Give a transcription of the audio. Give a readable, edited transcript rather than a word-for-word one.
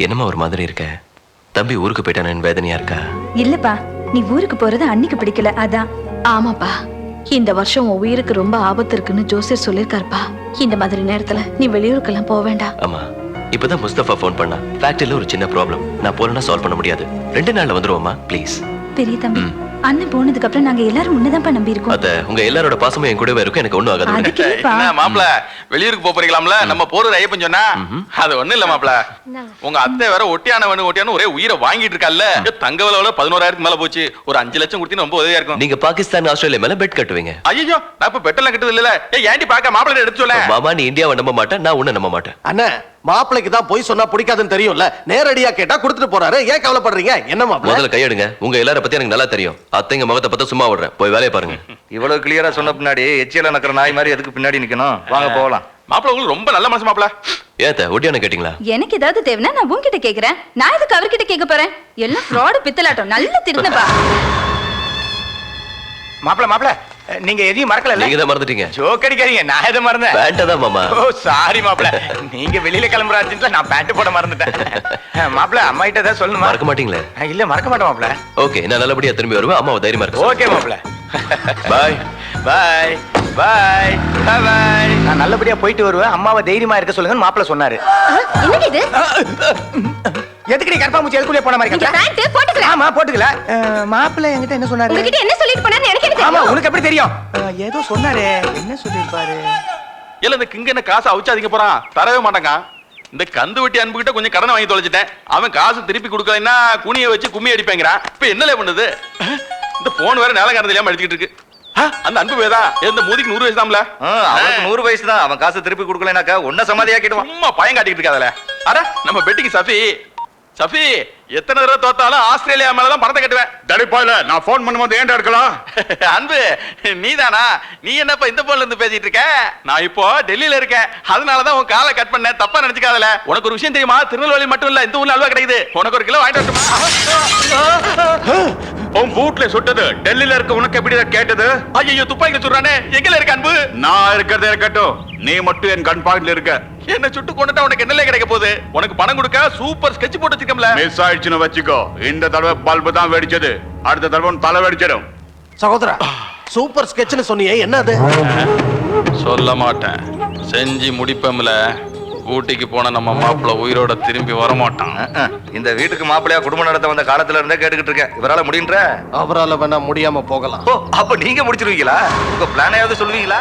என்னம்மா ஒரு மாதிரி இருக்க? தம்பி ஊருக்கு போயிட்டானு வேதனையா இருக்கா? இல்லப்பா, நீ ஊருக்கு போறது அன்னைக்கு பிடிக்கல, அதான். ஆமாப்பா, இந்த வருஷம் உன் உயிருக்கு ரொம்ப ஆபத்து இருக்குன்னு ஜோசியர் சொல்லிருக்காருப்பா. இந்த மாதிரி நேரத்துல நீ வெளியூருக்கெல்லாம் போக வேண்டாம். ஆமா, இப்பதான் முஸ்தபா போன் பண்ணா. ஃபேக்டரியில ஒரு சின்ன ப்ராப்ளம். நான் போறேன்னா சால்வ் பண்ண முடியாது. 2 நாள்ல வந்துருவோமா ப்ளீஸ்? பெரிய தம்பி, அண்ணன் போனதுக்கு அப்புறம் நாங்க எல்லாரும் உன்னதான்ப்பா நம்பி இருக்கோம். அத உங்க எல்லாரோட பாசமும் என் கூடவே இருக்கும். எனக்கு ஒண்ணும் ஆகாது. என்ன மாப்ள, வெளியூருக்கு போறீங்களாம்ல? நம்ம போறது ஐயப்பன் சொன்னா அது ஒண்ணு இல்ல மாப்ள. உங்க அத்தை வேற ஒட்டியான ஒரே உயிரை வாங்கிட்டு இருக்கல்ல. தங்க விலை 11,000க்கு மேல போச்சு. ஒரு 5 லட்சம் கொடுத்தீங்கன்னா ரொம்ப உதவியா இருக்கும். நீங்க பாகிஸ்தான் ஆஸ்திரேலியா மேல பெட் கட்டுவீங்க. ஐயோ, நான் இப்ப பெட்டெல்லாம் கட்டுறது இல்ல. ஏன்டி பாக்க மாப்ள எடுத்து சொல்ல. மாமா, நீ இந்தியாவை நம்ப மாட்டேன், நான் உன்னை நம்ப மாட்டேன். அண்ணா, மாப்பிளைக்கு தான் போய் சொன்னா பிடிக்காதுன்னு தெரியும்ல. நேரடியா கேட்டா கொடுத்துட்டு போறாரு. ஏன் கவலைப்படுறீங்க? என்ன மாப்பிள? முதல்ல கையெடுங்க. உங்க எல்லார பத்தி எனக்கு நல்லா தெரியும். அத்தைங்க முகத்தை பார்த்தா சும்மா விடுறேன். போய் வேலையை பாருங்க. இவ்வளவு கிளியரா சொன்ன பின்னாடி எச்சியல நக்கற நாய் மாதிரி எதுக்கு பின்னாடி நிக்கணும்? வாங்க போகலாம். மாப்ள உங்களுக்கு ரொம்ப நல்ல மனசு மாப்ள. ஏத்த ஒட்டியான கேட்டீங்களா? எனக்கு ஏதாவது தேவைன்னா நான் உன்கிட்ட கேக்குறேன். நான் எதுக்கு அவர்கிட்ட கேட்க போறேன்? எல்லாம் ஃப்ராட் பித்தலாட்டம். நல்லா திருந்தப்பா. மாப்ள நீங்க எதையும் மறக்கல. நீங்க தான் மறந்துட்டீங்க. ஜோக் அடிக்காதீங்க, நான் எதை மறந்தேன்? பேண்ட் தான் மாமா. ஓ சாரி மாப்ள, நீங்க வெளியில கிளம்புற அர்ஜென்ட்ல நான் பேண்ட் போட மறந்துட்டேன். மாப்ள, அம்மா கிட்ட ஏதாவது சொல்லணுமா? மறக்க மாட்டீங்களே? இல்ல மறக்க மாட்டேன் மாப்ள. ஓகே, நான் நல்லபடியா திரும்பி வருவேன். அம்மாவை தைரியமா இருக்க. ஓகே மாப்ள. பாய் பாய் பாய் பாய். நான் நல்லபடியா போயிட்டு வருவேன். அம்மாவை தைரியமா இருக்க சொல்லுங்கன்னு மாப்ள சொன்னாரு. என்னங்க இது? எதுக்கு நீ கர்ப்பாமூச்சி எதுக்குள்ளே போன மாதிரி நீங்க கேட்ட? பேண்ட் போட்டுக்கல. ஆமா போட்டுக்கல. மாப்ள என்கிட்ட என்ன சொன்னாரு? உங்ககிட்ட என்ன சொல்லிட்டு போனாருன்னு எனக்கு என்ன ஆமா, தெரியும்? உனக்கு எப்படி தெரியும்? ஏதோ சொன்னாரே, என்ன சொல்லிருப்பாரு? இல்ல, இந்த கிங்க என்ன காசு அவுச்சாதீங்க போறான். தரவே மாட்டாங்க. இந்த கந்து வெட்டி அன்பு கிட்ட கொஞ்சம் கடனை வாங்கி தொலைச்சிட்டேன். அவன் காசு திருப்பி கொடுக்கலன்னா குனிய வச்சு கும்மி அடிப்பேங்கிறான். இப்ப என்னல பண்ணுது? இந்த போன் வேற நேரம் காரணம் தெரியாம அடிச்சிட்டு இருக்கு. அந்த அன்பு வேதா இந்த மூதிக்கு 100 வயசு தான்ல. அவனுக்கு 100 வயசு தான். அவன் காசு திருப்பி கொடுக்கலனாக்கா உன்ன சமாதியாக்கிடுவான். சும்மா பயம் காட்டிட்டு இருக்காதல. அட நம்ம பெட்டிக்கு சஃபி எத்தனை தடவை தோத்தாலும் ஆஸ்திரேலியா மேலதான் பணத்தை கட்டுவேன். தடிப்பாயில நான் போன் பண்ணும்போது ஏன்டா எடுக்கலாம்? அன்பு, நீதானா? நீ என்னப்பா இந்த போன்ல இருந்து பேசிட்டு இருக்க? நான் இப்போ டெல்லியில இருக்கேன். அதனாலதான் உன் காலை கட் பண்ணேன். தப்பா நினைச்சுக்காதல. உனக்கு ஒரு விஷயம் தெரியுமா? திருநெல்வேலி மட்டும் இல்ல, இந்த ஊர்ல அல்வா கிடைக்குது. உனக்கு 1 கிலோ வாங்கிட்டு வரட்டுமா? உன் பூட்ல சுட்டது டெல்லியில இருக்க உனக்கு எப்படி கேட்டது? ஐயோ, துப்பாக்கி சொல்றானே. எங்கல இருக்க அன்பு? நான் இருக்கிறதே இருக்கட்டும், நீ மட்டும் என் கண் பாயிண்ட்ல இருக்க. என்ன சுட்டு கொண்டுட்டா உனக்கு என்னலே கிடைக்க போகுது? உனக்கு பணம் கொடுக்க சூப்பர் ஸ்கெட்ச் போட்டு வச்சிருக்கோம்ல. மிஸ் ஆயிடுச்சுன்னு வச்சுக்கோ. இந்த தடவை பல்பு தான் வெடிச்சது, அடுத்த தடவை தலை வெடிச்சிடும். சகோதரா, சூப்பர் ஸ்கெட்ச்னு சொன்னியே, என்ன அது? சொல்ல மாட்டேன். செஞ்சு முடிப்போம்ல. ஊட்டிக்கு போன நம்ம மாப்பிள்ள உயிரோட திரும்பி வர மாட்டான். இந்த வீட்டுக்கு மாப்பிள்ளையா குடும்பம் நடத்த வந்த காலத்துல இருந்தே கேட்டுக்கிட்டு இருக்கேன். இவரால முடியுன்ற? அவரால வேணா முடியாம போகலாம். ஓ, அப்ப நீங்க முடிச்சிருவீங்களா? உங்க பிளானையாவது சொல்லுவீங்களா?